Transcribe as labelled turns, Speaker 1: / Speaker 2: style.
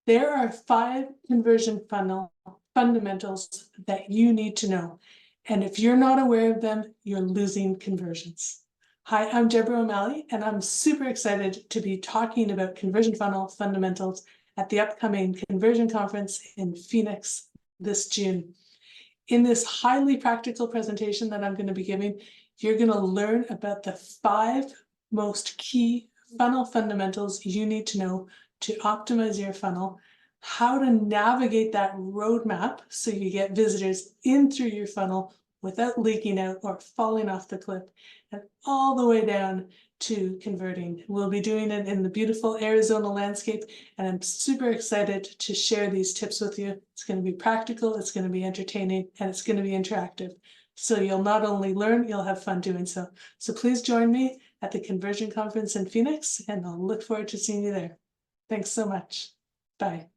Speaker 1: There are 5 conversion funnel fundamentals that you need to know. And if you're not aware of them, you're losing conversions. Hi, I'm Deborah OMalley, and I'm super excited to be talking about conversion funnel fundamentals at the upcoming conversion conference in Phoenix this June. In this highly practical presentation that I'm going to be giving, you're going to learn about the 5 most key funnel fundamentals you need to know to optimize your funnel, how to navigate that roadmap so you get visitors in through your funnel without leaking out or falling off the cliff, and all the way down to converting. We'll be doing it in the beautiful Arizona landscape, and I'm super excited to share these tips with you. It's going to be practical, it's going to be entertaining, and it's going to be interactive. So you'll not only learn, you'll have fun doing so. So please join me at the Conversion Conference in Phoenix, and I'll look forward to seeing you there. Thanks so much. Bye.